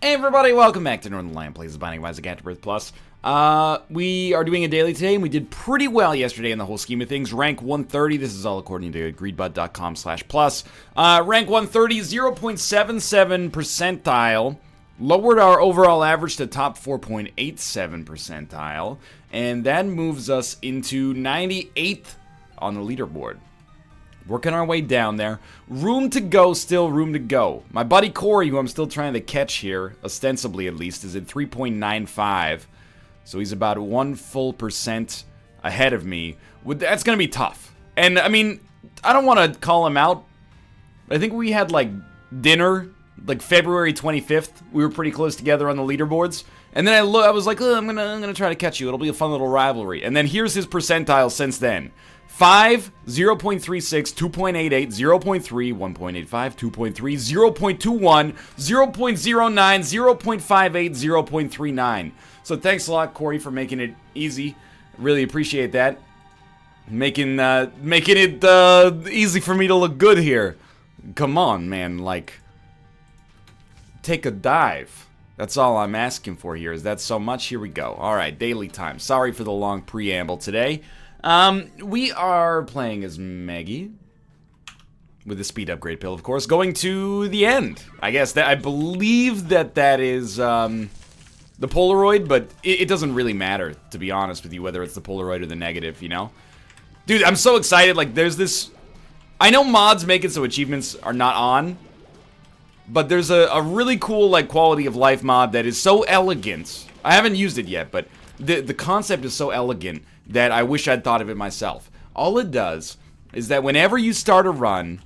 Hey everybody, welcome back to Northernlion Plays the Binding of Isaac AFTERBIRTH Plus. We are doing a daily today, and we did pretty well yesterday in the whole scheme of things. Rank 130, this is all according to greedbud.com/plus. Rank 130, 0.77 percentile. Lowered our overall average to top 4.87 percentile. And that moves us into 98th on the leaderboard. Working our way down there. Room to go, still room to go. My buddy Corey, who I'm still trying to catch here, ostensibly at least, is at 3.95. So he's about 1 full percent ahead of me. That's going to be tough. And, I mean, I don't want to call him out. I think we had, like, dinner, like, February 25th. We were pretty close together on the leaderboards. And then I was like, oh, I'm gonna try to catch you. It'll be a fun little rivalry. And then here's his percentile since then. 5, 0.36, 2.88, 0.3, 1.85, 2.3, 0.21, 0.09, 0.58, 0.39. So thanks a lot, Corey, for making it easy. Really appreciate that. Making it easy for me to look good here. Come on, man, like, take a dive. That's all I'm asking for here. Is that so much? Here we go. All right, daily time. Sorry for the long preamble today. We are playing as Maggie with the speed upgrade pill, of course, going to the end. I guess that I believe that is the Polaroid, but it doesn't really matter, to be honest with you, whether it's the Polaroid or the negative, you know? Dude, I'm so excited. Like, there's this... I know mods make it so achievements are not on, but there's a really cool, like, quality of life mod that is so elegant. I haven't used it yet, but the concept is so elegant that I wish I'd thought of it myself. All it does is that whenever you start a run,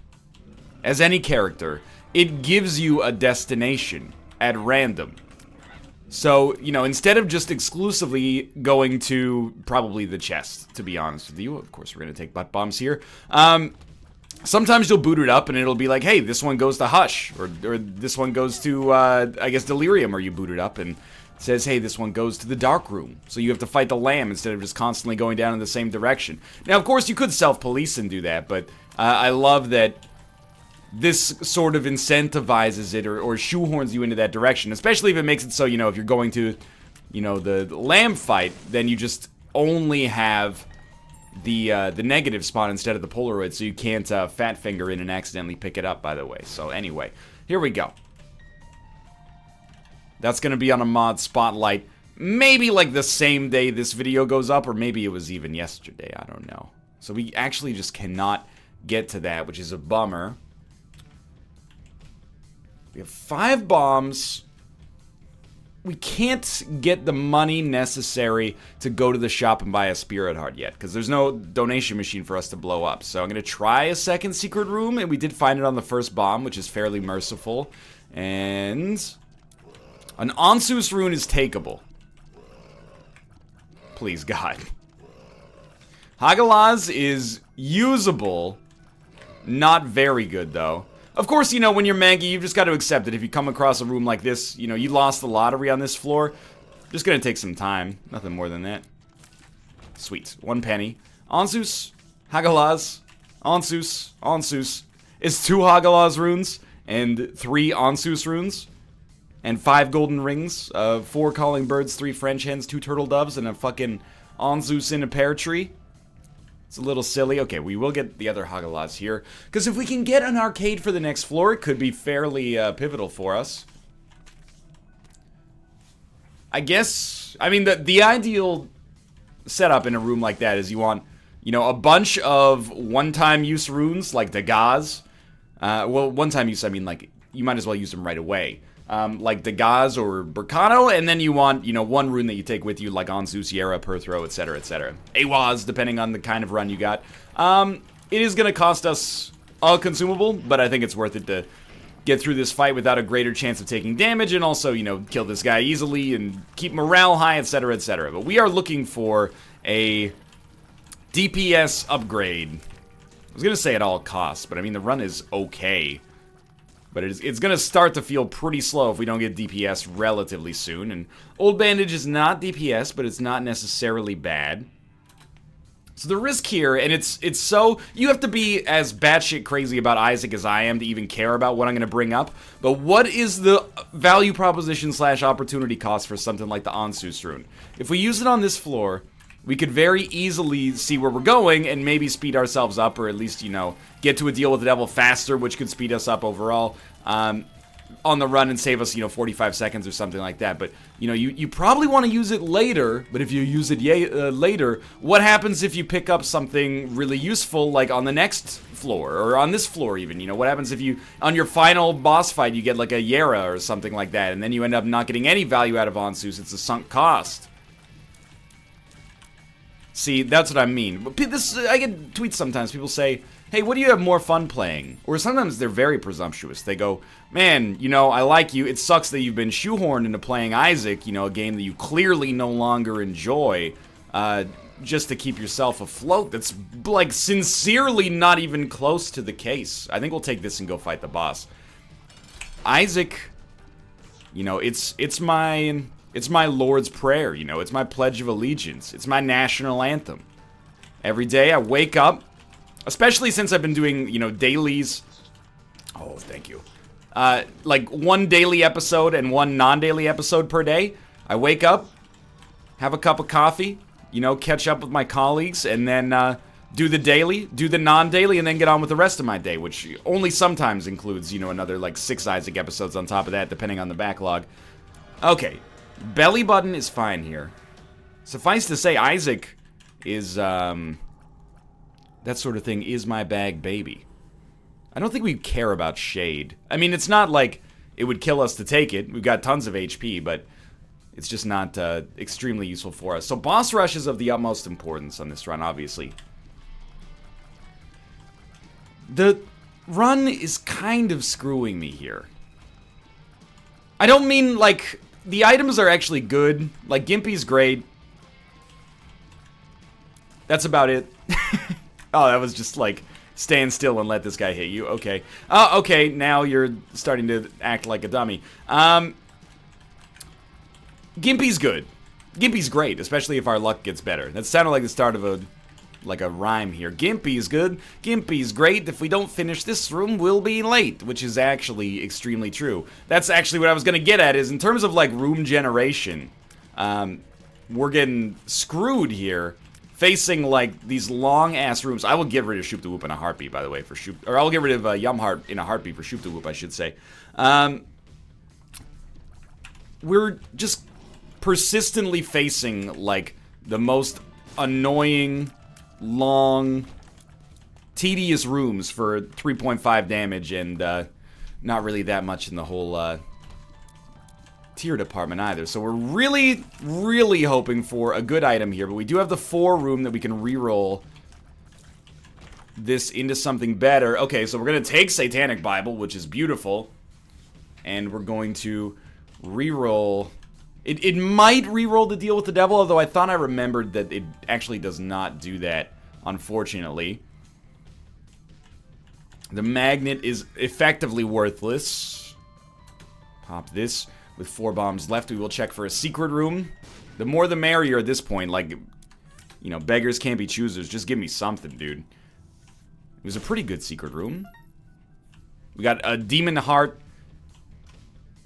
as any character, it gives you a destination at random. So, you know, instead of just exclusively going to probably the chest, to be honest with you, of course we're going to take butt bombs here, sometimes you'll boot it up and it'll be like, hey, this one goes to Hush, or this one goes to, I guess, Delirium, or you boot it up and it says, hey, this one goes to the Dark Room. So you have to fight the Lamb instead of just constantly going down in the same direction. Now, of course, you could self-police and do that, but I love that this sort of incentivizes it or shoehorns you into that direction, especially if it makes it so, you know, if you're going to, you know, the Lamb fight, then you just only have the negative spot instead of the Polaroid, so you can't fat finger in and accidentally pick it up, by the way. So anyway, here we go. That's going to be on a mod spotlight, maybe like the same day this video goes up, or maybe it was even yesterday, I don't know. So we actually just cannot get to that, which is a bummer. We have 5 bombs. We can't get the money necessary to go to the shop and buy a spirit heart yet, because there's no donation machine for us to blow up. So I'm going to try a second secret room, and we did find it on the first bomb, which is fairly merciful. And an Onsus rune is takeable. Please, God. Hagalaz is usable. Not very good, though. Of course, you know, when you're Maggie, you've just got to accept it. If you come across a room like this, you know, you lost the lottery on this floor. Just gonna take some time. Nothing more than that. Sweet. 1 penny. Onsus. Hagalaz. Onsus. Onsus. Is 2 Hagalaz runes and 3 Onsus runes. And 5 golden rings, 4 calling birds, 3 French hens, 2 turtle doves, and a fucking Onsus in a pear tree. It's a little silly. Okay, we will get the other Hagalaz here, because if we can get an arcade for the next floor, it could be fairly pivotal for us. I guess, I mean, the ideal setup in a room like that is you want, you know, a bunch of one-time use runes, like Dagaz. Well, one-time use, I mean, like, you might as well use them right away. Like Dagaz or Burkano, and then you want, you know, 1 rune that you take with you, like Onsu, Sierra, Perthro, etc., etc. Awaz, depending on the kind of run you got. It is going to cost us a consumable, but I think it's worth it to get through this fight without a greater chance of taking damage, and also, you know, kill this guy easily and keep morale high, etc., etc. But we are looking for a DPS upgrade. I was going to say at all costs, but I mean, the run is okay. But it's going to start to feel pretty slow if we don't get DPS relatively soon. And Old Bandage is not DPS, but it's not necessarily bad. So the risk here, and it's so, you have to be as batshit crazy about Isaac as I am to even care about what I'm going to bring up, but what is the value proposition / opportunity cost for something like the Ansus rune? If we use it on this floor, we could very easily see where we're going and maybe speed ourselves up, or at least, you know, get to a deal with the devil faster, which could speed us up overall. On the run and save us, you know, 45 seconds or something like that. But, you know, you probably want to use it later, but if you use it later, what happens if you pick up something really useful, like on the next floor, or on this floor even, you know, what happens if you, on your final boss fight, you get like a Yera or something like that, and then you end up not getting any value out of Ansus, it's a sunk cost. See, that's what I mean. But this, I get tweets sometimes, people say, hey, what do you have more fun playing? Or sometimes they're very presumptuous. They go, man, you know, I like you. It sucks that you've been shoehorned into playing Isaac, you know, a game that you clearly no longer enjoy, just to keep yourself afloat. That's, like, sincerely not even close to the case. I think we'll take this and go fight the boss. Isaac, you know, it's my Lord's Prayer, you know. It's my Pledge of Allegiance. It's my national anthem. Every day I wake up, especially since I've been doing, you know, dailies. Oh, thank you. Like one daily episode and one non-daily episode per day. I wake up, have a cup of coffee, you know, catch up with my colleagues, and then do the daily, do the non-daily, and then get on with the rest of my day, which only sometimes includes, you know, another like 6 Isaac episodes on top of that, depending on the backlog. Okay, belly button is fine here. Suffice to say, Isaac is, that sort of thing is my bag baby. I don't think we care about Shade. I mean, it's not like it would kill us to take it. We've got tons of HP, but it's just not extremely useful for us. So boss rush is of the utmost importance on this run, obviously. The run is kind of screwing me here. I don't mean, like, the items are actually good. Like, Gimpy's great. That's about it. Oh, that was just like, stand still and let this guy hit you. Okay. Okay, now you're starting to act like a dummy. Gimpy's good. Gimpy's great, especially if our luck gets better. That sounded like the start of a rhyme here. Gimpy's good. Gimpy's great. If we don't finish this room, we'll be late, which is actually extremely true. That's actually what I was going to get at, is in terms of, like, room generation, we're getting screwed here. Facing, like, these long-ass rooms. I will get rid of Shoop the Whoop in a heartbeat, by the way, for Shoop... Or I'll get rid of Yumheart in a heartbeat for Shoop the Whoop, I should say. We're just persistently facing, like, the most annoying, long, tedious rooms for 3.5 damage and not really that much in the whole tier department either. So we're really, really hoping for a good item here, but we do have the 4 room that we can reroll this into something better. Okay, so we're going to take Satanic Bible, which is beautiful, and we're going to reroll. It might reroll the deal with the devil, although I thought I remembered that it actually does not do that, unfortunately. The magnet is effectively worthless. Pop this. With 4 bombs left, we will check for a secret room. The more the merrier at this point. Like, you know, beggars can't be choosers. Just give me something, dude. It was a pretty good secret room. We got a demon heart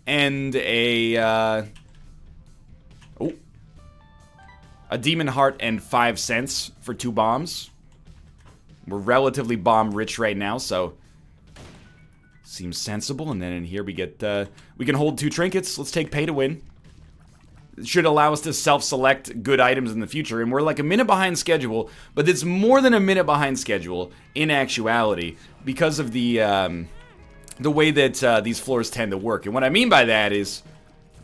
and a demon heart and 5 cents for 2 bombs. We're relatively bomb rich right now, so seems sensible. And then in here we get, we can hold 2 trinkets. Let's take pay to win. It should allow us to self-select good items in the future. And we're like a minute behind schedule, but it's more than a minute behind schedule in actuality because of the way that these floors tend to work. And what I mean by that is,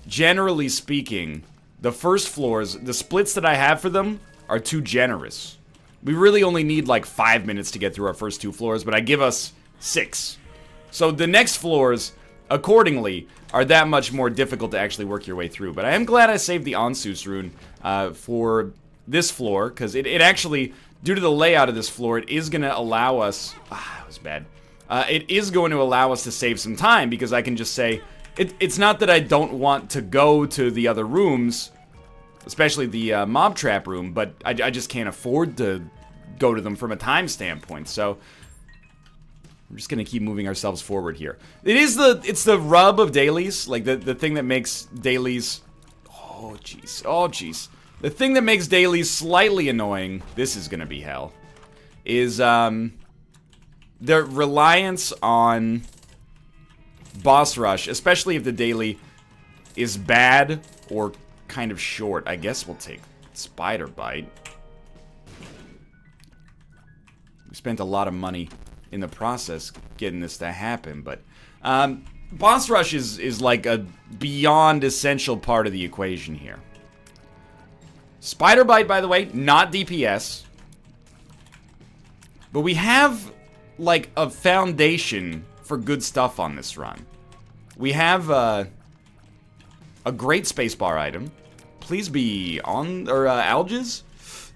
generally speaking, the first floors, the splits that I have for them are too generous. We really only need like 5 minutes to get through our first 2 floors, but I give us 6. So the next floors, accordingly, are that much more difficult to actually work your way through. But I am glad I saved the Ansus rune for this floor, because it actually, due to the layout of this floor, it is going to allow us... that was bad. It is going to allow us to save some time, because I can just say... It's not that I don't want to go to the other rooms, especially the mob trap room, but I just can't afford to go to them from a time standpoint. So we're just gonna keep moving ourselves forward here. It's the rub of dailies, like the thing that makes dailies. Oh jeez, oh jeez. The thing that makes dailies slightly annoying. This is gonna be hell. Is the reliance on boss rush, especially if the daily is bad or kind of short. I guess we'll take Spider Bite. We spent a lot of money in the process getting this to happen, but boss rush is like a beyond essential part of the equation here. Spider Bite, by the way, not DPS, but we have like a foundation for good stuff on this run. We have a great spacebar item. Please be on, or Alges.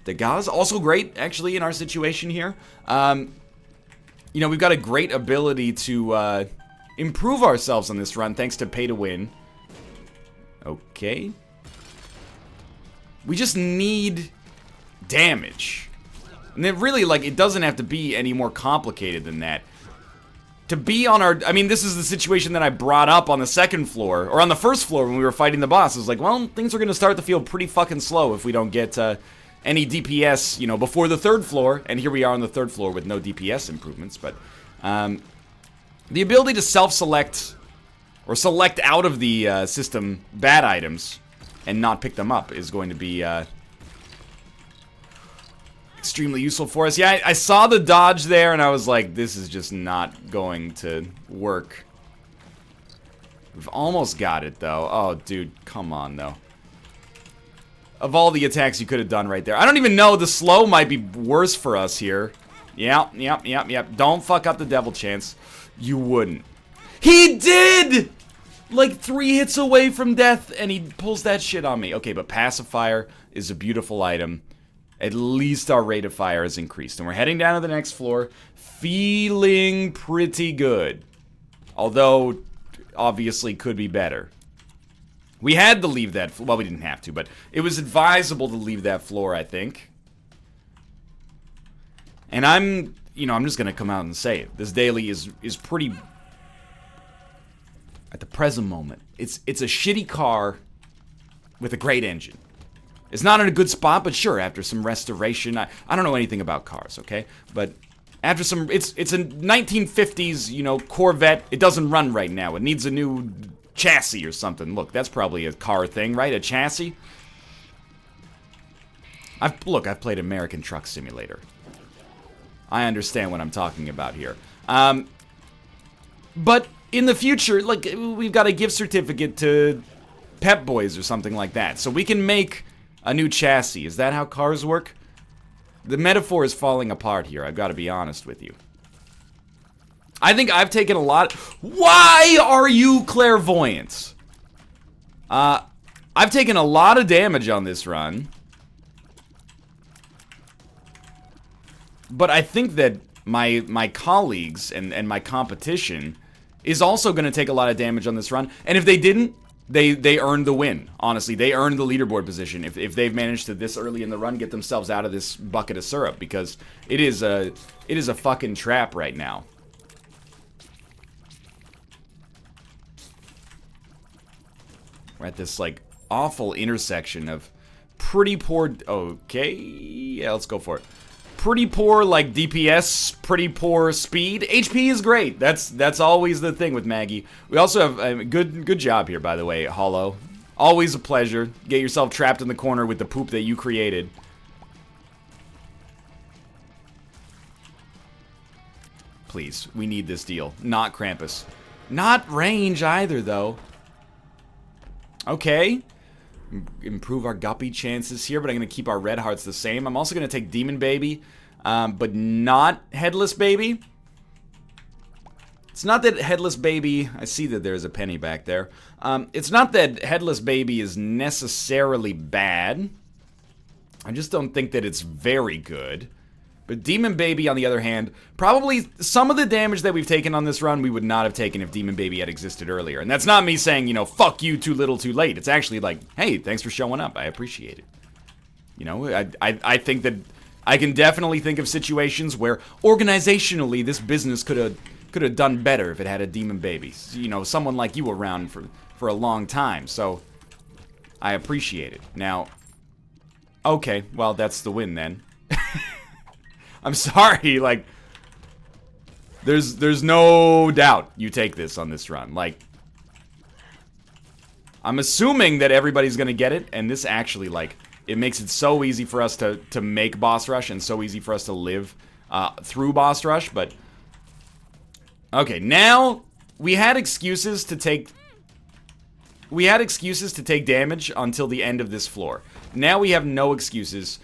The Gaz, also great, actually, in our situation here. You know, we've got a great ability to improve ourselves on this run, thanks to pay to win. Okay. We just need damage. And it really, like, it doesn't have to be any more complicated than that. To be on our... I mean, this is the situation that I brought up on the second floor, or on the first floor when we were fighting the boss. It was like, well, things are going to start to feel pretty fucking slow if we don't get any DPS, you know, before the third floor. And here we are on the third floor with no DPS improvements. But the ability to self-select, or select out of the system bad items and not pick them up is going to be extremely useful for us. Yeah, I saw the dodge there and I was like, this is just not going to work. We've almost got it though. Oh, dude, come on though. Of all the attacks you could have done right there. I don't even know, the slow might be worse for us here. Yep. Don't fuck up the devil chance. You wouldn't. He did! Like 3 hits away from death and he pulls that shit on me. Okay, but pacifier is a beautiful item. At least our rate of fire has increased. And we're heading down to the next floor, feeling pretty good. Although, obviously could be better. We had to leave that, well, we didn't have to, but it was advisable to leave that floor, I think. And I'm just gonna come out and say it. This daily is pretty, at the present moment, it's a shitty car with a great engine. It's not in a good spot, but sure, after some restoration, I don't know anything about cars, okay? But after some, it's a 1950s, you know, Corvette. It doesn't run right now. It needs a new chassis or something. Look, that's probably a car thing, right? A chassis? I've played American Truck Simulator. I understand what I'm talking about here. But in the future, like, we've got a gift certificate to Pep Boys or something like that. So we can make a new chassis. Is that how cars work? The metaphor is falling apart here, I've got to be honest with you. I think I've taken a lot... Why are you clairvoyant? I've taken a lot of damage on this run. But I think that my colleagues and my competition is also going to take a lot of damage on this run. And if they didn't, they earned the win. Honestly, they earned the leaderboard position if they've managed to this early in the run get themselves out of this bucket of syrup, because it is a fucking trap right now. We're at this like awful intersection of pretty poor. Okay, yeah, let's go for it. Pretty poor like DPS, pretty poor speed. HP is great. That's always the thing with Maggie. We also have a good job here, by the way, Hollow. Always a pleasure. Get yourself trapped in the corner with the poop that you created. Please, we need this deal. Not Krampus. Not range either, though. Okay. Improve our Guppy chances here, but I'm going to keep our red hearts the same. I'm also going to take Demon Baby, but not Headless Baby. It's not that Headless Baby... I see that there's a penny back there. It's not that Headless Baby is necessarily bad. I just don't think that it's very good. But Demon Baby, on the other hand, probably some of the damage that we've taken on this run we would not have taken if Demon Baby had existed earlier. And that's not me saying, you know, fuck you, too little, too late. It's actually like, hey, thanks for showing up. I appreciate it. You know, I think that I can definitely think of situations where organizationally this business could have done better if it had a demon baby. You know, someone like you around for a long time. So I appreciate it. Now, okay, well, that's the win then. I'm sorry, like, there's no doubt you take this on this run. Like, I'm assuming that everybody's gonna get it, and this actually, like, it makes it so easy for us to make boss rush and so easy for us to live through boss rush, but... Okay, now, we had excuses to take damage until the end of this floor. Now we have no excuses.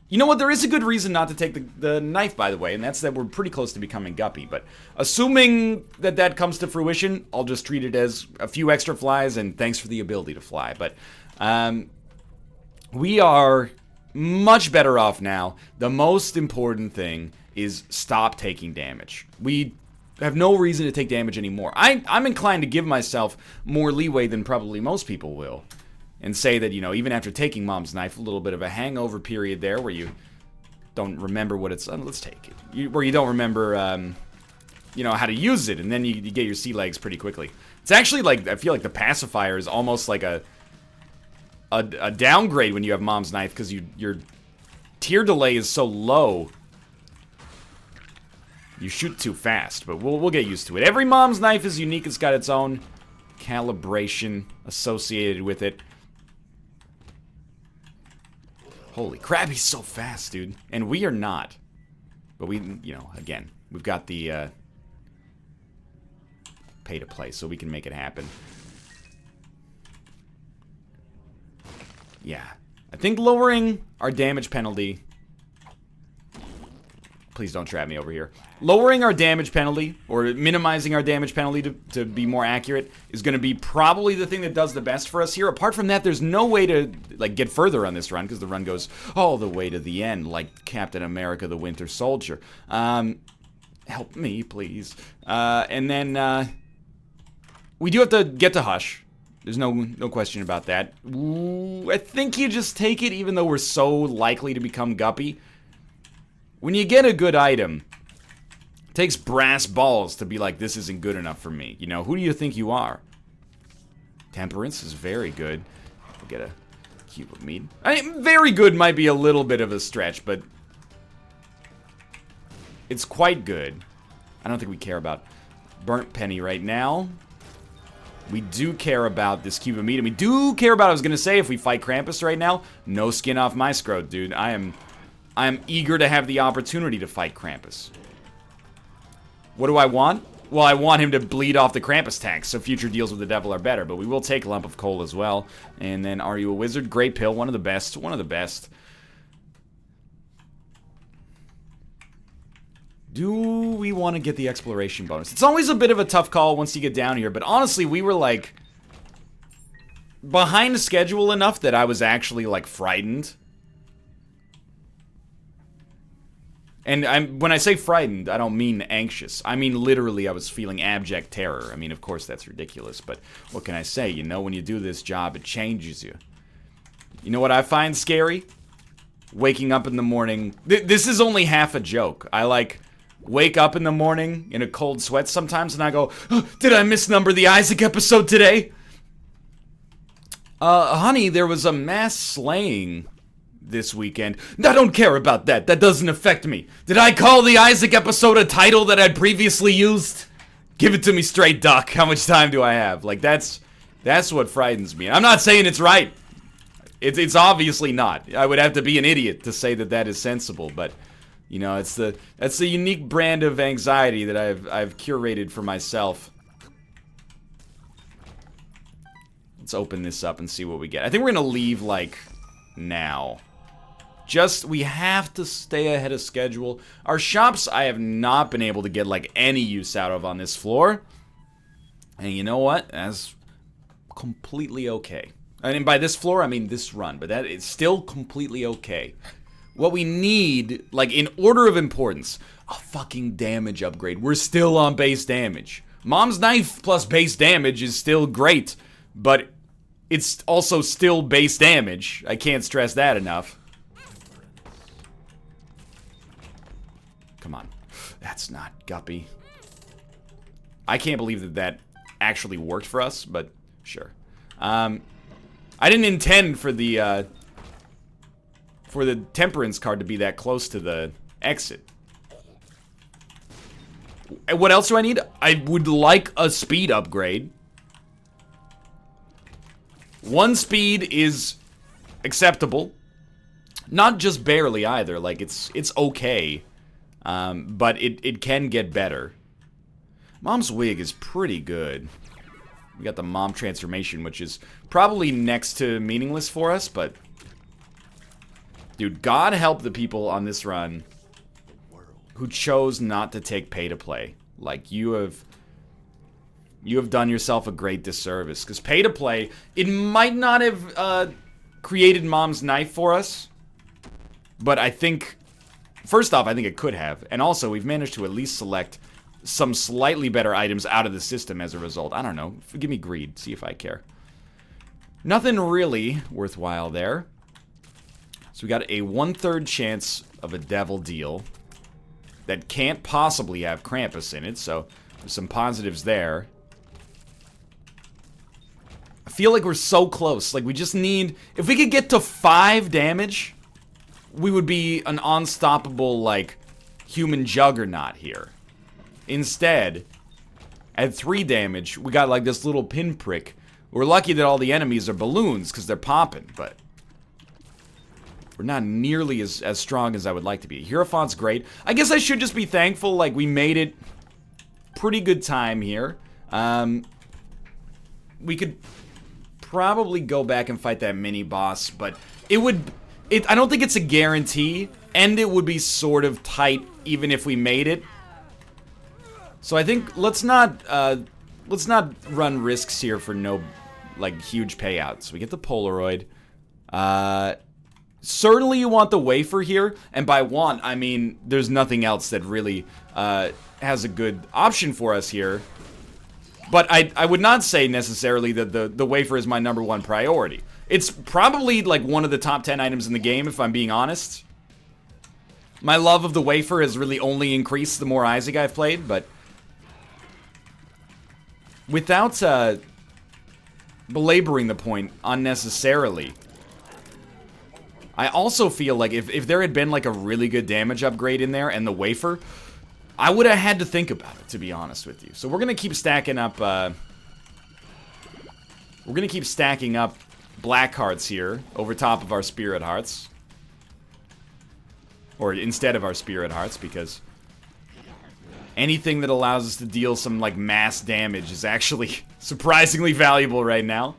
You know what? There is a good reason not to take the knife, by the way, and that's that we're pretty close to becoming Guppy. But assuming that comes to fruition, I'll just treat it as a few extra flies and thanks for the ability to fly. But we are much better off now. The most important thing is stop taking damage. We have no reason to take damage anymore. I'm inclined to give myself more leeway than probably most people will. And say that, you know, even after taking Mom's Knife, a little bit of a hangover period there where you don't remember what it's... let's take it. Where you don't remember, you know, how to use it, and then you get your sea legs pretty quickly. It's actually like, I feel like the pacifier is almost like a downgrade when you have Mom's Knife, because your tear delay is so low. You shoot too fast, but we'll get used to it. Every Mom's Knife is unique. It's got its own calibration associated with it. Holy crap, he's so fast, dude. And we are not. But we, you know, again, we've got the pay to play, so we can make it happen. Yeah. I think lowering our damage penalty... Please don't trap me over here. Lowering our damage penalty, or minimizing our damage penalty to be more accurate, is going to be probably the thing that does the best for us here. Apart from that, there's no way to, like, get further on this run, because the run goes all the way to the end, like Captain America the Winter Soldier. Help me, please. And then, we do have to get to Hush. There's no question about that. Ooh, I think you just take it, even though we're so likely to become Guppy. When you get a good item, it takes brass balls to be like, this isn't good enough for me. You know, who do you think you are? Temperance is very good. We'll get a cube of meat. I mean, very good might be a little bit of a stretch, but it's quite good. I don't think we care about burnt penny right now. We do care about this cube of meat, and we do care about, I was going to say, if we fight Krampus right now, no skin off my scrote, dude. I am eager to have the opportunity to fight Krampus. What do I want? Well, I want him to bleed off the Krampus tank, so future deals with the devil are better. But we will take Lump of Coal as well. And then, are you a wizard? Great pill, one of the best. One of the best. Do we want to get the exploration bonus? It's always a bit of a tough call once you get down here, but honestly, we were, like, behind schedule enough that I was actually, like, frightened. And when I say frightened, I don't mean anxious. I mean literally I was feeling abject terror. I mean, of course, that's ridiculous, but what can I say? You know, when you do this job, it changes you. You know what I find scary? Waking up in the morning. This is only half a joke. I, like, wake up in the morning in a cold sweat sometimes, and I go, oh, did I misnumber the Isaac episode today? Honey, there was a mass slaying this weekend. I don't care about that. That doesn't affect me. Did I call the Isaac episode a title that I'd previously used? Give it to me straight, Doc. How much time do I have? Like, that's what frightens me. I'm not saying it's right. It's obviously not. I would have to be an idiot to say that is sensible, but you know, that's the unique brand of anxiety that I've curated for myself. Let's open this up and see what we get. I think we're gonna leave, like, now. We have to stay ahead of schedule. Our shops, I have not been able to get, like, any use out of on this floor. And you know what? That's completely okay. And by this floor, I mean this run. But that is still completely okay. What we need, like, in order of importance, a fucking damage upgrade. We're still on base damage. Mom's Knife plus base damage is still great. But it's also still base damage. I can't stress that enough. Come on. That's not Guppy. I can't believe that that actually worked for us, but sure. I didn't intend for the temperance card to be that close to the exit. What else do I need? I would like a speed upgrade. 1 speed is acceptable. Not just barely either. Like, it's okay. But it can get better. Mom's wig is pretty good. We got the mom transformation, which is probably next to meaningless for us, but... Dude, God help the people on this run who chose not to take pay to play. Like, you have done yourself a great disservice. Because pay to play, it might not have created Mom's knife for us. But I think, first off, I think it could have. And also, we've managed to at least select some slightly better items out of the system as a result. I don't know. Give me greed. See if I care. Nothing really worthwhile there. So we got a 1/3 chance of a devil deal that can't possibly have Krampus in it, so there's some positives there. I feel like we're so close. Like, we just need... If we could get to 5 damage, we would be an unstoppable, like, human juggernaut here. Instead, at 3 damage, we got, like, this little pinprick. We're lucky that all the enemies are balloons, because they're popping, but... We're not nearly as strong as I would like to be. Hierophant's great. I guess I should just be thankful, like, we made it pretty good time here. We could probably go back and fight that mini-boss, but it would... I don't think it's a guarantee, and it would be sort of tight even if we made it. So I think let's not run risks here for no, like, huge payouts. We get the Polaroid. Certainly you want the wafer here, and by want, I mean there's nothing else that really has a good option for us here. But I would not say necessarily that the wafer is my #1 priority. It's probably like one of the top 10 items in the game, if I'm being honest. My love of the wafer has really only increased the more Isaac I've played, but... Without belaboring the point unnecessarily... I also feel like if there had been like a really good damage upgrade in there and the wafer, I would have had to think about it, to be honest with you. So we're gonna keep stacking up. We're gonna keep stacking up black hearts here over top of our spirit hearts, or instead of our spirit hearts, because anything that allows us to deal some like mass damage is actually surprisingly valuable right now.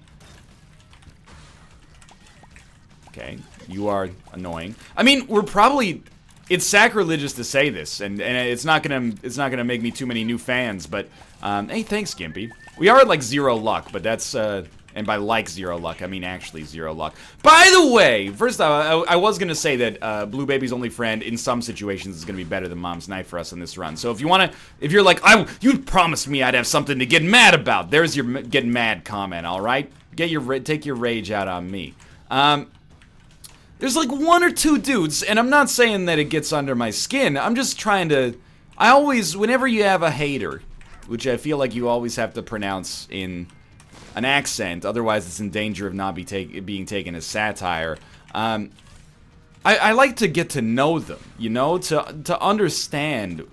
Okay. You are annoying. I mean, we're probably... It's sacrilegious to say this, and it's not gonna make me too many new fans, but... hey, thanks, Gimpy. We are at, like, 0 luck, but that's, and by, like, 0 luck, I mean actually 0 luck. By the way, first off, I was gonna say that, Blue Baby's Only Friend, in some situations, is gonna be better than Mom's Knife for us on this run. So if you wanna... If you're like, you promised me I'd have something to get mad about, there's your get mad comment, alright? Take your rage out on me. There's like 1 or 2 dudes, and I'm not saying that it gets under my skin, I'm just trying to... I always, whenever you have a hater, which I feel like you always have to pronounce in an accent, otherwise it's in danger of not being taken as satire, I like to get to know them, you know, to understand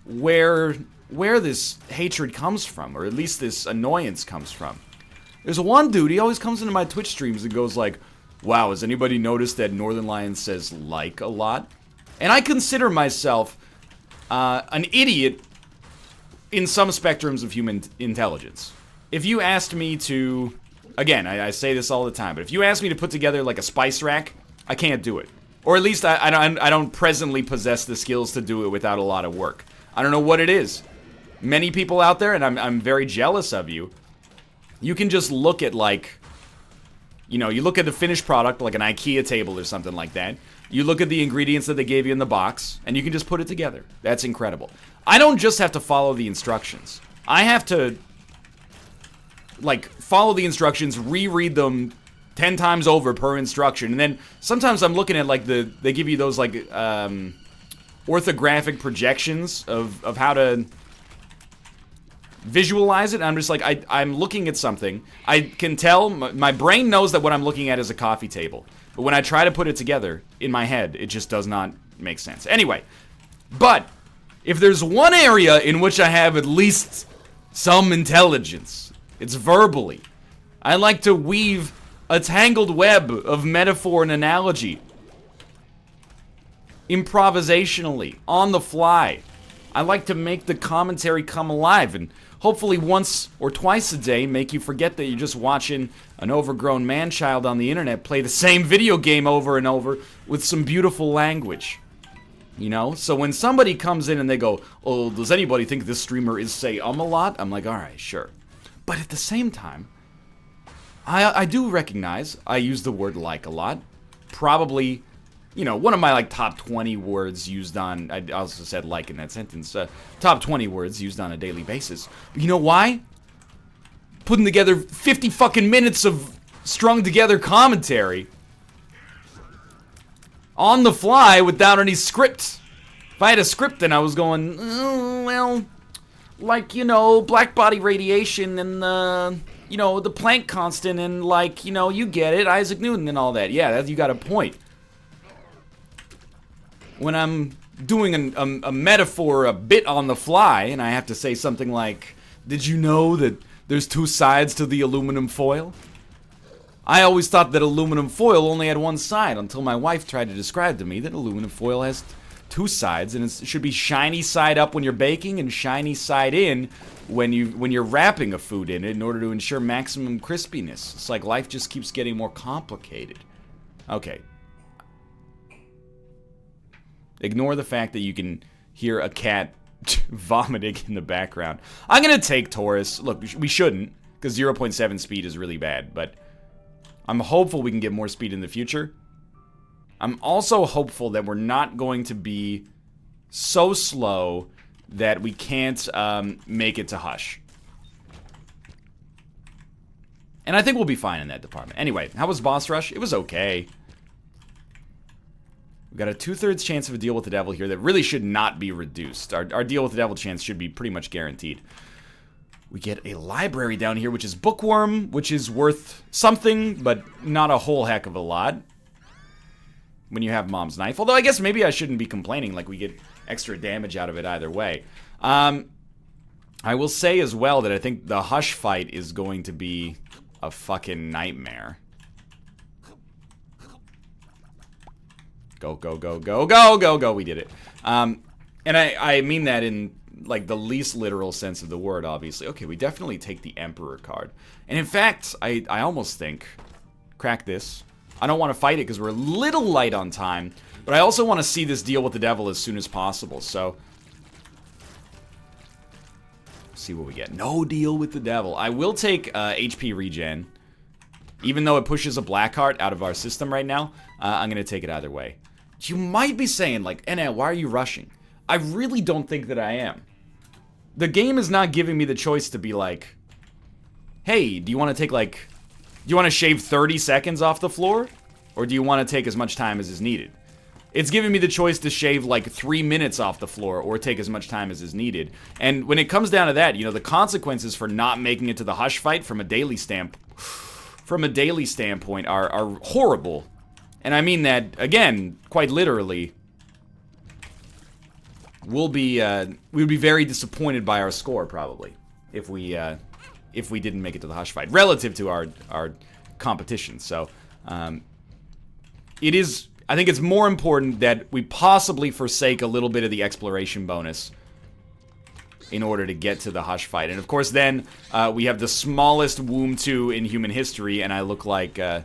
where this hatred comes from, or at least this annoyance comes from. There's one dude, he always comes into my Twitch streams and goes like, wow, has anybody noticed that Northernlion says like a lot? And I consider myself an idiot in some spectrums of human intelligence. If you asked me to, again, I say this all the time, but if you asked me to put together like a spice rack, I can't do it. Or at least I don't presently possess the skills to do it without a lot of work. I don't know what it is. Many people out there, and I'm very jealous of you, you can just look at like... You know, you look at the finished product, like an IKEA table or something like that. You look at the ingredients that they gave you in the box, and you can just put it together. That's incredible. I don't just have to follow the instructions. I have to, like, follow the instructions, reread them 10 times over per instruction, and then sometimes I'm looking at, like, they give you those, like, orthographic projections of how to visualize it. I'm just like, I'm looking at something. I can tell, my brain knows that what I'm looking at is a coffee table. But when I try to put it together in my head, it just does not make sense. Anyway, but if there's one area in which I have at least some intelligence, it's verbally. I like to weave a tangled web of metaphor and analogy. Improvisationally, on the fly. I like to make the commentary come alive and hopefully once or twice a day make you forget that you're just watching an overgrown man-child on the internet play the same video game over and over with some beautiful language. You know? So when somebody comes in and they go, oh, does anybody think this streamer is say a lot? I'm like, alright, sure. But at the same time, I do recognize I use the word like a lot. Probably, you know, one of my like top 20 words used on, I also said like in that sentence, top 20 words used on a daily basis. But you know why? Putting together 50 fucking minutes of strung together commentary on the fly without any script. If I had a script, then I was going, oh, well, like, you know, black body radiation and, you know, the Planck constant and, like, you know, you get it, Isaac Newton and all that. Yeah, you got a point. When I'm doing a metaphor a bit on the fly and I have to say something like, did you know that there's two sides to the aluminum foil? I always thought that aluminum foil only had one side until my wife tried to describe to me that aluminum foil has two sides and it should be shiny side up when you're baking and shiny side in when you're wrapping a food in order to ensure maximum crispiness. It's like life just keeps getting more complicated. Okay. Ignore the fact that you can hear a cat vomiting in the background. I'm gonna take Taurus. Look, we shouldn't, because 0.7 speed is really bad, but I'm hopeful we can get more speed in the future. I'm also hopeful that we're not going to be so slow that we can't make it to Hush. And I think we'll be fine in that department. Anyway, how was Boss Rush? It was okay. We've got a 2/3 chance of a deal with the devil here that really should not be reduced. Our deal with the devil chance should be pretty much guaranteed. We get a library down here, which is Bookworm, which is worth something, but not a whole heck of a lot when you have Mom's Knife. Although I guess maybe I shouldn't be complaining, like we get extra damage out of it either way. I will say as well that I think the Hush fight is going to be a fucking nightmare. Go, go, go, go, go, go, go. We did it. And I mean that in, like, the least literal sense of the word, obviously. Okay, we definitely take the Emperor card. And in fact, I almost think, crack this. I don't want to fight it because we're a little light on time. But I also want to see this deal with the devil as soon as possible. So, see what we get. No deal with the devil. I will take HP regen. Even though it pushes a Blackheart out of our system right now, I'm going to take it either way. You might be saying, like, NL, why are you rushing? I really don't think that I am. The game is not giving me the choice to be like, hey, do you want to take, like, do you want to shave 30 seconds off the floor? Or do you want to take as much time as is needed? It's giving me the choice to shave, like, 3 minutes off the floor or take as much time as is needed. And when it comes down to that, you know, the consequences for not making it to the Hush fight from a daily standpoint are horrible. And I mean that, again, quite literally. We would be very disappointed by our score, probably, if we didn't make it to the Hush fight, relative to our competition. So, it is, I think it's more important that we possibly forsake a little bit of the exploration bonus in order to get to the Hush fight. And of course, then, we have the smallest womb 2 in human history, and I look like, an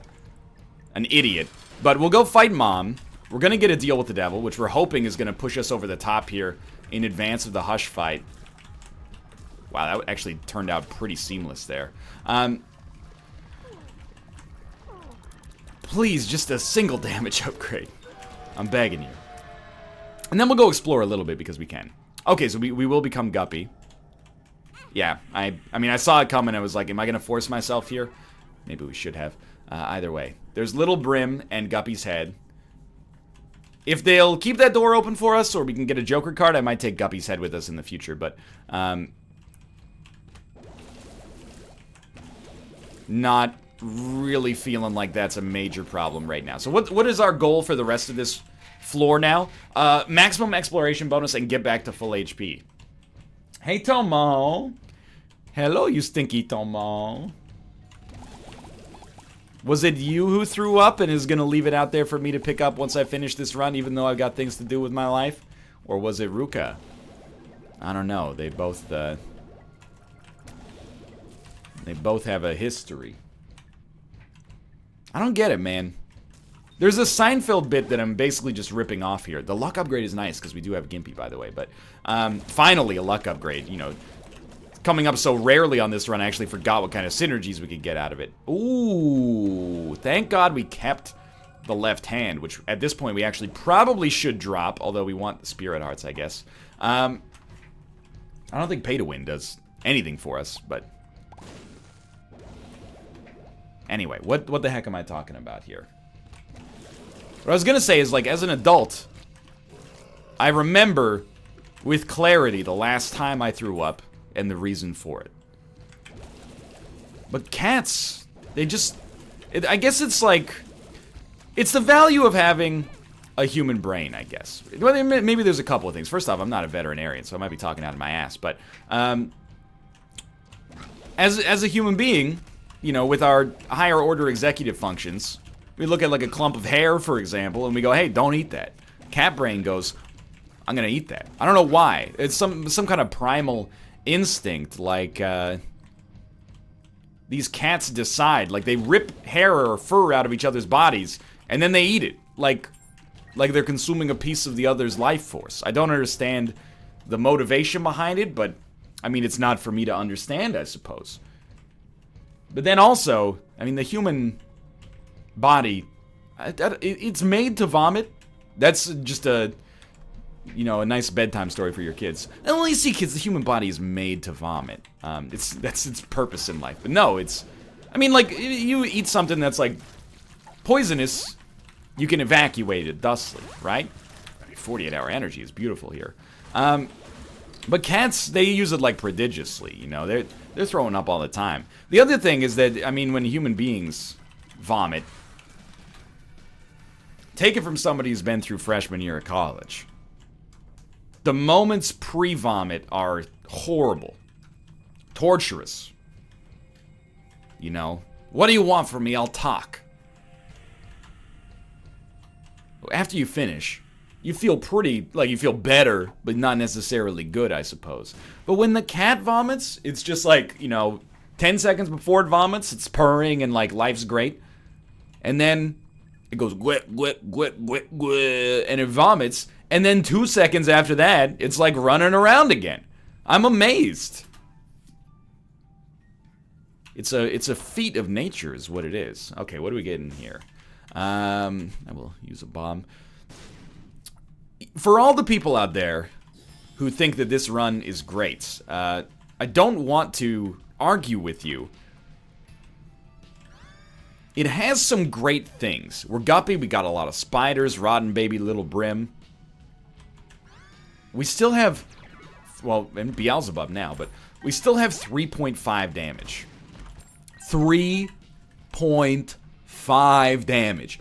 idiot. But we'll go fight Mom. We're gonna get a deal with the devil, which we're hoping is gonna push us over the top here in advance of the Hush fight. Wow, that actually turned out pretty seamless there. Please, just a single damage upgrade. I'm begging you. And then we'll go explore a little bit because we can. Okay, so we will become Guppy. Yeah, I mean, I saw it coming. I was like, am I gonna force myself here? Maybe we should have. Either way. There's Little Brim and Guppy's head. If they'll keep that door open for us, or we can get a Joker card, I might take Guppy's head with us in the future, but, not really feeling like that's a major problem right now. So what is our goal for the rest of this floor now? Maximum exploration bonus and get back to full HP. Hey, Tomo. Hello, you stinky Tomo. Was it you who threw up and is gonna leave it out there for me to pick up once I finish this run, even though I've got things to do with my life? Or was it Ruka? I don't know. They both have a history. I don't get it, man. There's a Seinfeld bit that I'm basically just ripping off here. The luck upgrade is nice, because we do have Gimpy, by the way. But finally, a luck upgrade. You know, coming up so rarely on this run, I actually forgot what kind of synergies we could get out of it. Ooh, thank God we kept the left hand, which at this point we actually probably should drop, although we want the Spirit Hearts, I guess. I don't think Pay to Win does anything for us, but... Anyway, what the heck am I talking about here? What I was gonna say is, like, as an adult, I remember with clarity the last time I threw up and the reason for it. But cats, they just... I guess it's like... It's the value of having a human brain, I guess. Maybe there's a couple of things. First off, I'm not a veterinarian, so I might be talking out of my ass, but... As a human being, you know, with our higher order executive functions, we look at like a clump of hair, for example, and we go, hey, don't eat that. Cat brain goes, I'm gonna eat that. I don't know why. It's some kind of primal instinct, like, these cats decide, like, they rip hair or fur out of each other's bodies, and then they eat it, like they're consuming a piece of the other's life force. I don't understand the motivation behind it, but, I mean, it's not for me to understand, I suppose. But then also, I mean, the human body, it's made to vomit. That's just a, you know, a nice bedtime story for your kids. And when you see kids, the human body is made to vomit. That's its purpose in life. But no, it's, I mean, like, you eat something that's, like, poisonous, you can evacuate it thusly, right? I mean, 48-hour energy is beautiful here. But cats, they use it, like, prodigiously, you know? They're throwing up all the time. The other thing is that, I mean, when human beings vomit, take it from somebody who's been through freshman year of college. The moments pre-vomit are horrible. Torturous. You know? What do you want from me? I'll talk. After you finish, you feel pretty, like, you feel better, but not necessarily good, I suppose. But when the cat vomits, it's just like, you know, 10 seconds before it vomits, it's purring and, like, life's great. And then it goes, gwit, gwit, gwit, gwit, gwit, and it vomits. And then 2 seconds after that, it's like running around again. I'm amazed. It's a feat of nature is what it is. Okay, what do we get in here? I will use a bomb. For all the people out there who think that this run is great, I don't want to argue with you. It has some great things. We're Guppy, we got a lot of spiders, rotten baby little brim. We still have, well, and Beelzebub now, but we still have 3.5 damage. 3.5 damage.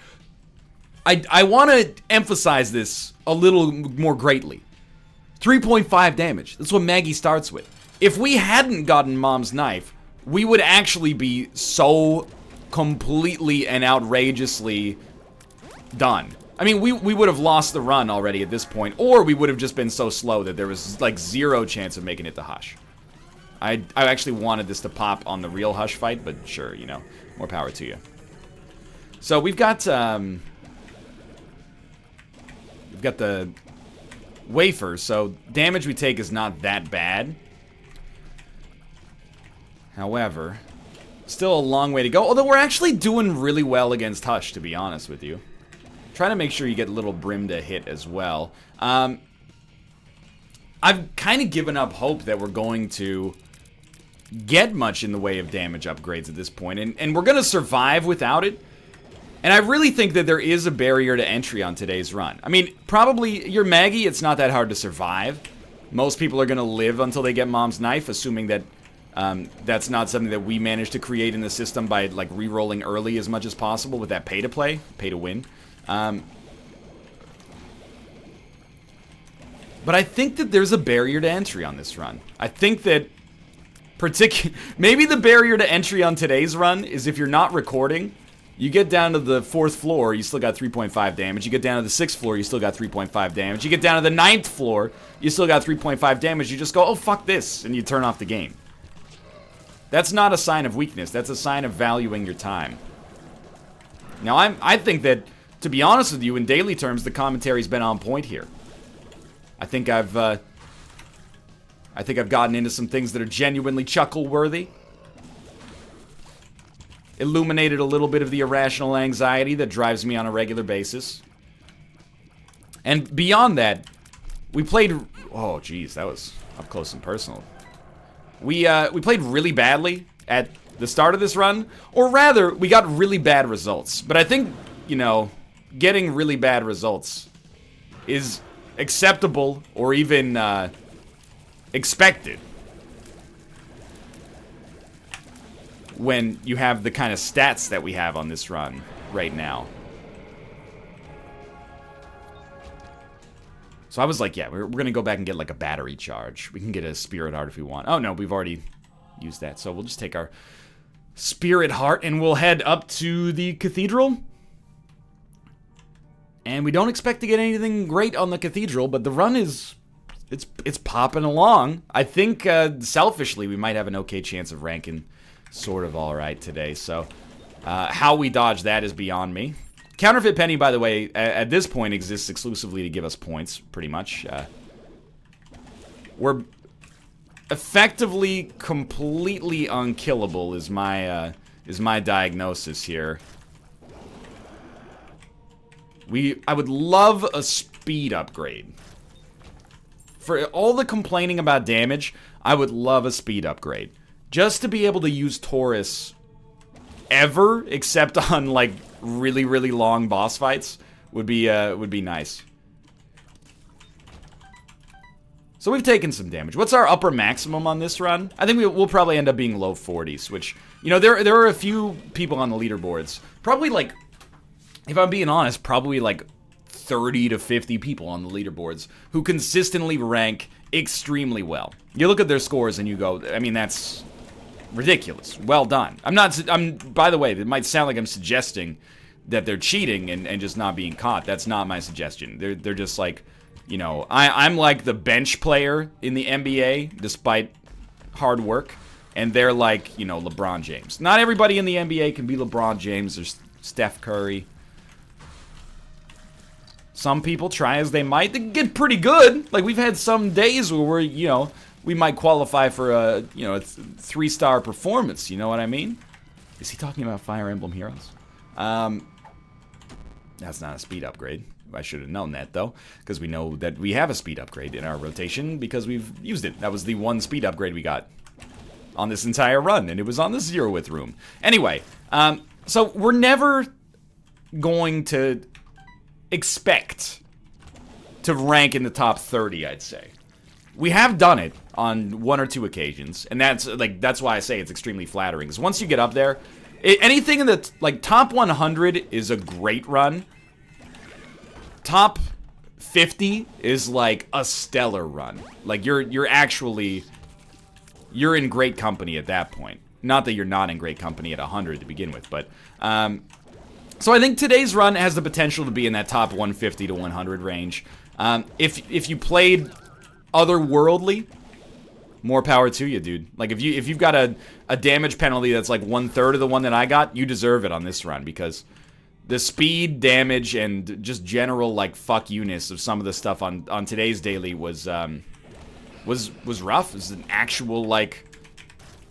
I want to emphasize this a little more greatly. 3.5 damage. That's what Maggie starts with. If we hadn't gotten Mom's knife, we would actually be so completely and outrageously done. I mean, we would have lost the run already at this point, or we would have just been so slow that there was, like, 0 chance of making it to Hush. I actually wanted this to pop on the real Hush fight, but sure, you know, more power to you. So we've got the wafer, so damage we take is not that bad. However, still a long way to go, although we're actually doing really well against Hush, to be honest with you. Trying to make sure you get little Brim to hit as well. I've kind of given up hope that we're going to get much in the way of damage upgrades at this point, and we're going to survive without it. And I really think that there is a barrier to entry on today's run. I mean, probably your Maggie, it's not that hard to survive. Most people are going to live until they get Mom's Knife, assuming that that's not something that we managed to create in the system by, like, re-rolling early as much as possible with that pay-to-play, pay-to-win. But I think that there's a barrier to entry on this run. I think that maybe the barrier to entry on today's run is if you're not recording, you get down to the 4th floor, you still got 3.5 damage. You get down to the 6th floor, you still got 3.5 damage. You get down to the 9th floor, you still got 3.5 damage. You just go, oh, fuck this, and you turn off the game. That's not a sign of weakness. That's a sign of valuing your time. Now, I think that, to be honest with you, in daily terms, the commentary's been on point here. I think I've gotten into some things that are genuinely chuckle-worthy. Illuminated a little bit of the irrational anxiety that drives me on a regular basis. And beyond that, we played... Oh, geez, that was up close and personal. We played really badly at the start of this run. Or rather, we got really bad results. But I think, you know, getting really bad results is acceptable or even expected when you have the kind of stats that we have on this run right now. So I was like, yeah, we're gonna go back and get like a battery charge. We can get a spirit heart if we want. Oh no, we've already used that. So we'll just take our spirit heart and we'll head up to the cathedral. And we don't expect to get anything great on the cathedral, but the run is... It's popping along. I think, selfishly, we might have an okay chance of ranking sort of alright today. So, how we dodge that is beyond me. Counterfeit Penny, by the way, at this point exists exclusively to give us points, pretty much. We're effectively completely unkillable is my diagnosis here. I would love a speed upgrade. For all the complaining about damage, I would love a speed upgrade. Just to be able to use Taurus ever, except on, like, really, really long boss fights, would be nice. So we've taken some damage. What's our upper maximum on this run? I think we'll probably end up being low 40s, which, you know, there are a few people on the leaderboards. Probably, like, if I'm being honest, probably, like, 30 to 50 people on the leaderboards who consistently rank extremely well. You look at their scores and you go, I mean, that's ridiculous. Well done. By the way, it might sound like I'm suggesting that they're cheating and just not being caught. That's not my suggestion. They're just like, you know, I'm like the bench player in the NBA despite hard work, and they're like, you know, LeBron James. Not everybody in the NBA can be LeBron James. There's Steph Curry. Some people, try as they might, they get pretty good. Like, we've had some days where we're, you know, we might qualify for a, you know, a 3-star performance. You know what I mean? Is he talking about Fire Emblem Heroes? That's not a speed upgrade. I should have known that, though, because we know that we have a speed upgrade in our rotation because we've used it. That was the one speed upgrade we got on this entire run, and it was on the Zero-Width room. Anyway, so we're never going to expect to rank in the top 30, I'd say. We have done it on 1 or 2 occasions, and that's why I say it's extremely flattering. Because once you get up there, anything in the like top 100 is a great run. Top 50 is like a stellar run. Like you're in great company at that point. Not that you're not in great company at 100 to begin with, but so I think today's run has the potential to be in that top 150 to 100 range. If you played otherworldly, more power to you, dude. Like, if you've got a damage penalty that's like 1/3 of the one that I got, you deserve it on this run, because the speed, damage, and just general, like, fuck you-ness of some of the stuff on today's daily was rough. It was an actual, like,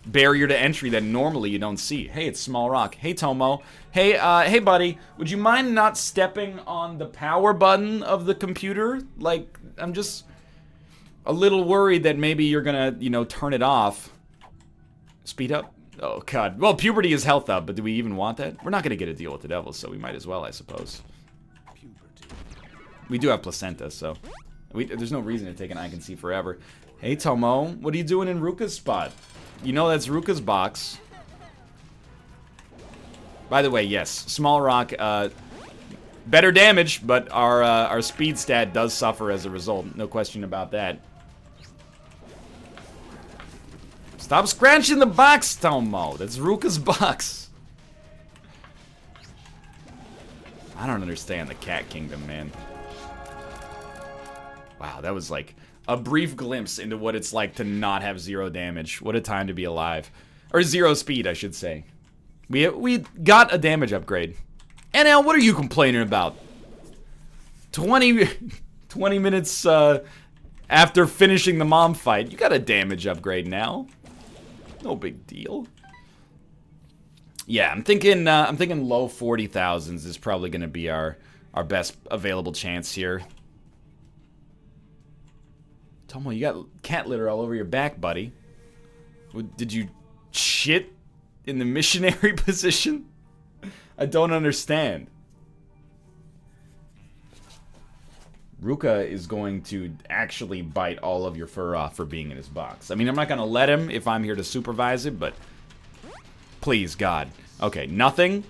barrier to entry that normally you don't see. Hey, it's Small Rock. Hey, Tomo. Hey, hey, buddy. Would you mind not stepping on the power button of the computer? Like, I'm just a little worried that maybe you're gonna, you know, turn it off. Speed up. Oh, God. Well, puberty is health up, but do we even want that? We're not going to get a deal with the devil, so we might as well, I suppose. We do have placenta, so... there's no reason to take an I can see forever. Hey, Tomo. What are you doing in Ruka's spot? You know that's Ruka's box. By the way, yes. Small rock, better damage, but our speed stat does suffer as a result. No question about that. Stop scratching the box, Tomo. That's Ruka's box. I don't understand the Cat Kingdom, man. Wow, that was like a brief glimpse into what it's like to not have 0 damage. What a time to be alive. Or 0 speed, I should say. We got a damage upgrade. NL, what are you complaining about? 20 minutes after finishing the mom fight, you got a damage upgrade now. No big deal. Yeah, I'm thinking low 40,000s is probably going to be our best available chance here. Tomo, you got cat litter all over your back, buddy. Did you shit in the missionary position? I don't understand. Ruka is going to actually bite all of your fur off for being in his box. I mean, I'm not going to let him if I'm here to supervise it, but... Please, God. Okay, nothing.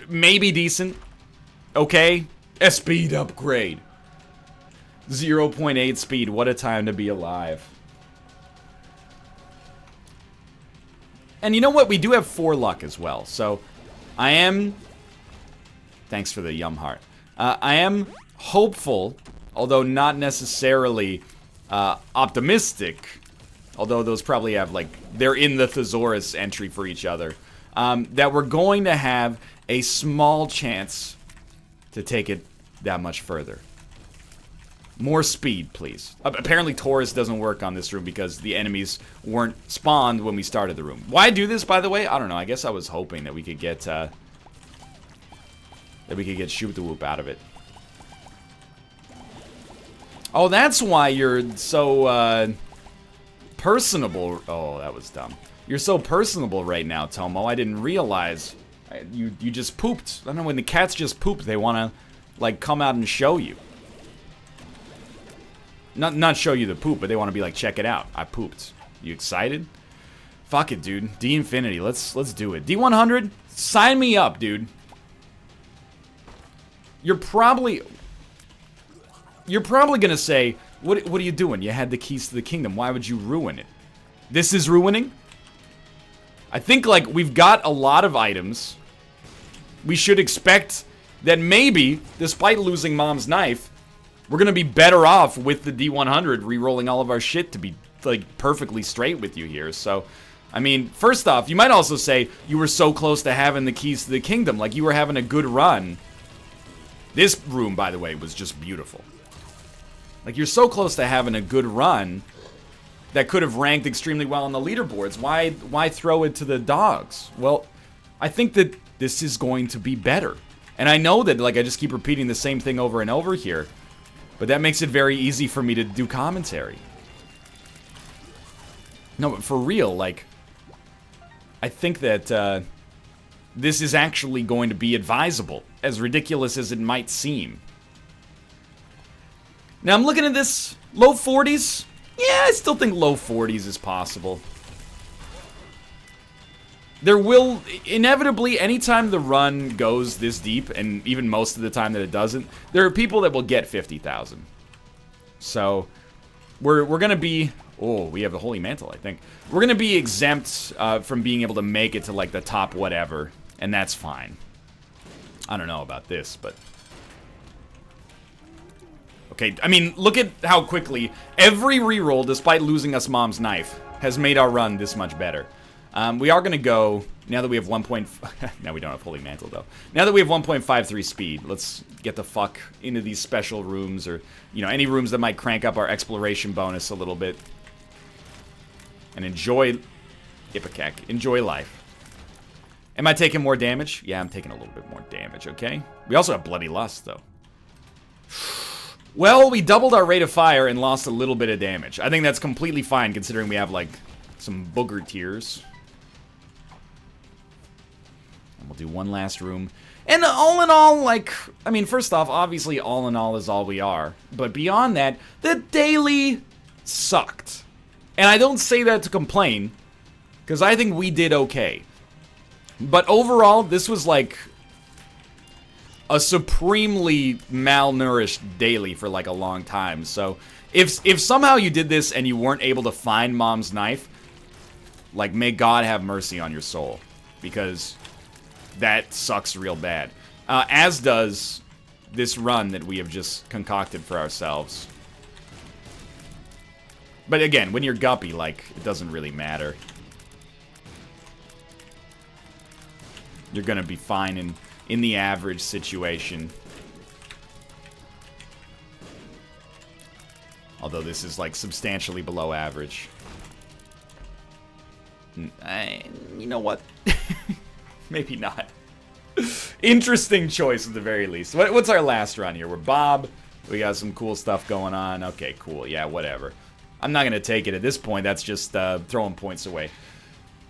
Maybe decent. Okay. A speed upgrade. 0.8 speed. What a time to be alive. And you know what? We do have 4 luck as well. So, I am... Thanks for the yum heart. I am hopeful, although not necessarily optimistic. Although those probably have, like... They're in the thesaurus entry for each other. That we're going to have a small chance to take it that much further. More speed, please. Apparently Taurus doesn't work on this room because the enemies weren't spawned when we started the room. Why do this, by the way? I don't know. I guess I was hoping that we could get shoot the whoop out of it. Oh, that's why you're so personable. Oh, that was dumb. You're so personable right now, Tomo. I didn't realize you just pooped. I don't know, when the cats just poop, they want to like come out and show you. Not show you the poop, but they want to be like, check it out. I pooped. You excited? Fuck it, dude. D Infinity. Let's do it. D100. Sign me up, dude. You're probably gonna say, what are you doing? You had the keys to the kingdom. Why would you ruin it? This is ruining? I think like we've got a lot of items. We should expect that maybe, despite losing Mom's knife, we're gonna be better off with the D100 re-rolling all of our shit to be like perfectly straight with you here. So, I mean, first off, you might also say you were so close to having the keys to the kingdom, like you were having a good run. This room, by the way, was just beautiful. Like, you're so close to having a good run that could have ranked extremely well on the leaderboards. Why throw it to the dogs? Well, I think that this is going to be better. And I know that, like, I just keep repeating the same thing over and over here. But that makes it very easy for me to do commentary. No, but for real, like, I think that this is actually going to be advisable, as ridiculous as it might seem. Now, I'm looking at this, low 40s. Yeah, I still think low 40s is possible. There will, inevitably, anytime the run goes this deep, and even most of the time that it doesn't, there are people that will get 50,000. So, we're gonna be, oh, we have the Holy Mantle, I think. We're gonna be exempt from being able to make it to, like, the top whatever, and that's fine. I don't know about this, but... Okay, I mean, look at how quickly every reroll, despite losing us Mom's knife, has made our run this much better. We are going to go, now that we have 1. Now we don't have Holy Mantle, though. Now that we have 1.53 speed, let's get the fuck into these special rooms, or, you know, any rooms that might crank up our exploration bonus a little bit. And enjoy, Ipecac, enjoy life. Am I taking more damage? Yeah, I'm taking a little bit more damage, okay? We also have Bloody Lust, though. Well, we doubled our rate of fire and lost a little bit of damage. I think that's completely fine, considering we have, like, some booger tears. We'll do one last room. And all in all, like, I mean, first off, obviously all in all is all we are. But beyond that, the daily sucked. And I don't say that to complain, because I think we did okay. But overall, this was like a supremely malnourished daily for like a long time. So if somehow you did this and you weren't able to find Mom's knife, like, may God have mercy on your soul, because that sucks real bad. As does this run that we have just concocted for ourselves. But again, when you're Guppy, like, it doesn't really matter. You're gonna be fine in the average situation. Although this is, like, substantially below average. You know what? Maybe not. Interesting choice at the very least. What's our last run here? We're Bob. We got some cool stuff going on. Okay, cool. Yeah, whatever. I'm not going to take it at this point. That's just throwing points away.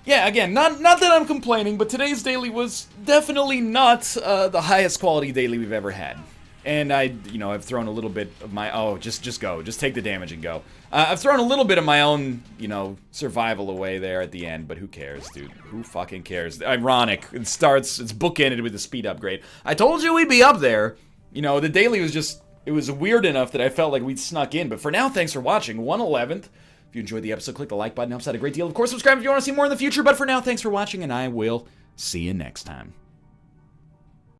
Yeah, again, not that I'm complaining, but today's daily was definitely not the highest quality daily we've ever had. And I've thrown a little bit of my... Oh, just go. Just take the damage and go. I've thrown a little bit of my own, survival away there at the end, but who cares, dude? Who fucking cares? Ironic. It's bookended with the speed upgrade. I told you we'd be up there. The daily was just... It was weird enough that I felt like we'd snuck in. But for now, thanks for watching. 1/11th. If you enjoyed the episode, click the like button. It helps out a great deal. Of course, subscribe if you want to see more in the future. But for now, thanks for watching, and I will see you next time.